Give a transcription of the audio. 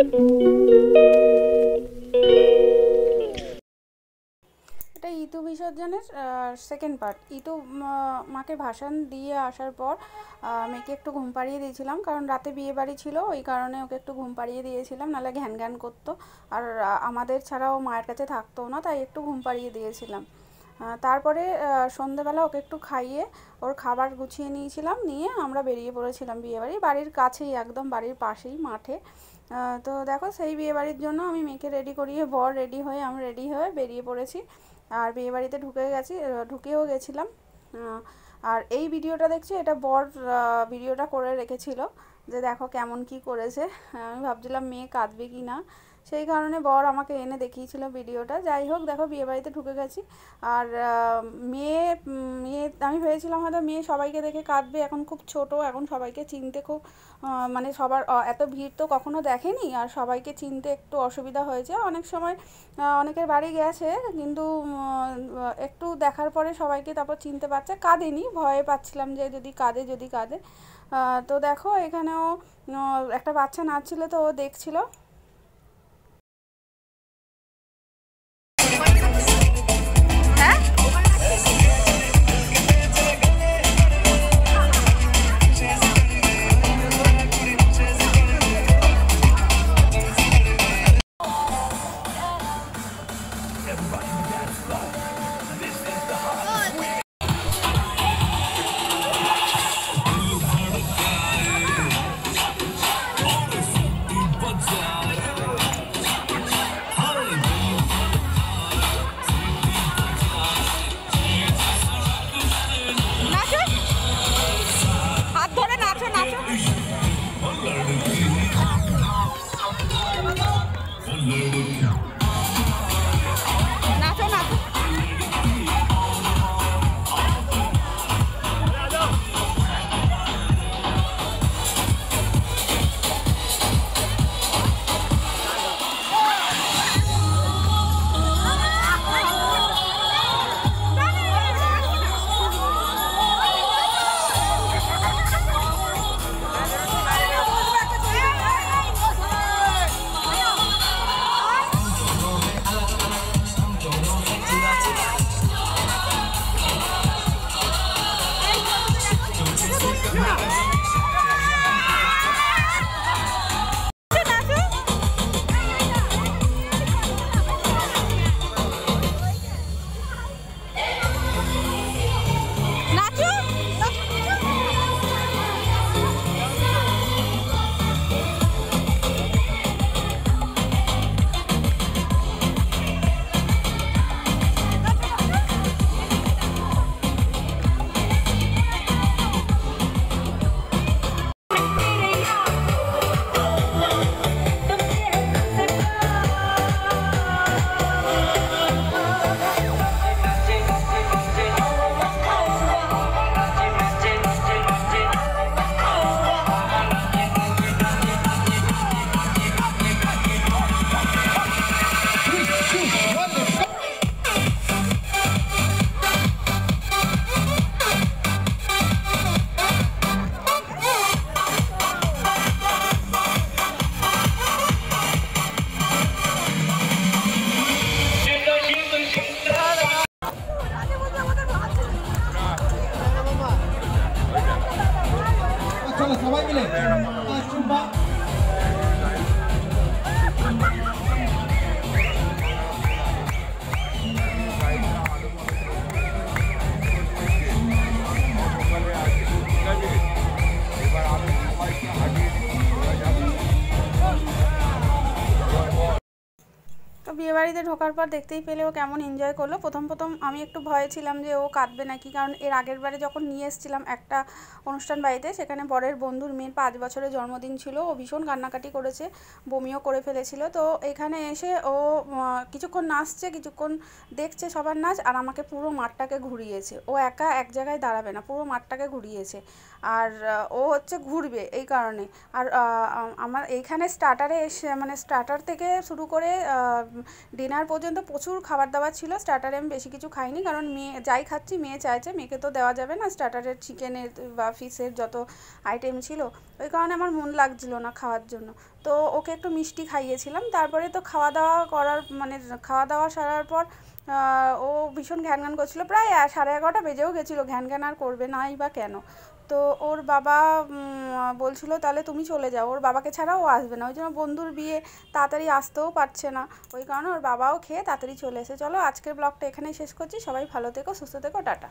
এটা ইতু বিসর্জনের second part. Itu মাকে ভাসান দিয়ে আসার পর মেয়েকে একটু ঘুম পাড়িয়ে দিয়েছিলাম, কারণ রাতে বিয়ে বাড়ি ছিল, ওই কারণে ওকে একটু ঘুম পাড়িয়ে দিয়েছিলাম, নাহলে ঘ্যান ঘ্যান করতো আর আমাদের ছাড়াও মায়ের কাছে থাকতো না, তাই একটু ঘুম পাড়িয়ে দিয়েছিলাম। তারপরে সন্ধেবেলা ওকে একটু খাইয়ে ওর খাবার গুছিয়ে নিয়েছিলাম, নিয়ে আমরা বেরিয়ে পড়েছিলাম বিয়েবাড়ি। বাড়ির কাছেই, একদম বাড়ির পাশেই মাঠে। তো দেখো সেই বিয়েবাড়ির জন্য আমি মেয়েকে রেডি করিয়ে, বর রেডি হয়ে, আমি রেডি হয়ে বেরিয়ে পড়েছি আর বিয়েবাড়িতে ঢুকেও গেছিলাম। আর এই ভিডিওটা দেখছি, এটা বর ভিডিওটা করে রেখেছিল যে দেখো কেমন কি করেছে। আমি ভাবছিলাম মেয়ে কাঁদবে কি না, সেই কারণে বর আমাকে এনে দেখিয়েছিল ভিডিওটা। যাই হোক, দেখো বিয়েবাড়িতে ঢুকে গেছি। আর মেয়ে মেয়ে আমি ভেবেছিলাম হয়তো মেয়ে সবাইকে দেখে কাঁদবে, এখন খুব ছোট, এখন সবাইকে চিনতে খুব মানে সবার এত ভিড় তো কখনো দেখেনি, আর সবাইকে চিনতে একটু অসুবিধা হয়েছে। অনেক সময় অনেকের বাড়ি গেছে, কিন্তু একটু দেখার পরে সবাইকে তারপর চিনতে পারছে। কাঁদেনি, ভয়ে পাচ্ছিলাম যে যদি কাঁদে। তো দেখো এখানেও একটা বাচ্চা নাচছিল, তো ও দেখছিল। সবাই মিলে বিয়েবাড়িতে ঢোকার পর দেখতেই পেলে ও কেমন এনজয় করলো। প্রথম আমি একটু ভয়ে ছিলাম যে ও কাঁদবে নাকি, কারণ এর আগের বারে যখন নিয়ে এসেছিলাম একটা অনুষ্ঠান বাড়িতে, সেখানে বরের বন্ধুর মেয়ের 5 বছরের জন্মদিন ছিল, ও ভীষণ কান্নাকাটি করেছে, বমিও করে ফেলেছিল। তো এখানে এসে ও কিছুক্ষণ নাচছে, কিছুক্ষণ দেখছে সবার নাচ, আর আমাকে পুরো মাঠটাকে ঘুরিয়েছে। ও একা এক জায়গায় দাঁড়াবে না, পুরো মাঠটাকে ঘুরিয়েছে। আর ও হচ্ছে ঘুরবে এই কারণে। আর আমার এইখানে স্টার্টারে এসে, মানে স্টার্টার থেকে শুরু করে ডিনার পর্যন্ত প্রচুর খাবার দাবার ছিল। স্টার্টারে আমি বেশি কিছু খাইনি, কারণ মেয়ে যাই খাচ্ছি মেয়ে চাইছে, মেয়েকে তো দেওয়া যাবে না স্টার্টারের চিকেনের বা ফিশের যত আইটেম ছিল, ওই কারণে আমার মন লাগছিল না খাওয়ার জন্য। তো ওকে একটু মিষ্টি খাইয়েছিলাম। তারপরে তো খাওয়া দাওয়া করার মানে খাওয়া দাওয়া সারার পর ও ভীষণ ঘ্যান ঘ্যান করছিলো, প্রায় 11:30 বেজেও গেছিলো, ঘ্যান ঘ্যান আর করবে নাই বা কেন। তো ওর বাবা বলছিল তাহলে তুমি চলে যাও, ওর বাবাকে ছাড়া ও আসবে না, ওই জন্য বন্ধুর বিয়ে তাড়াতাড়ি আসতেও পারছে না, ওই কারণে ওর বাবাও খেয়ে তাড়াতাড়ি চলে এসে। চলো আজকের ব্লগটা এখানেই শেষ করছি, সবাই ভালো থেকো, সুস্থ থেকো, টাটা।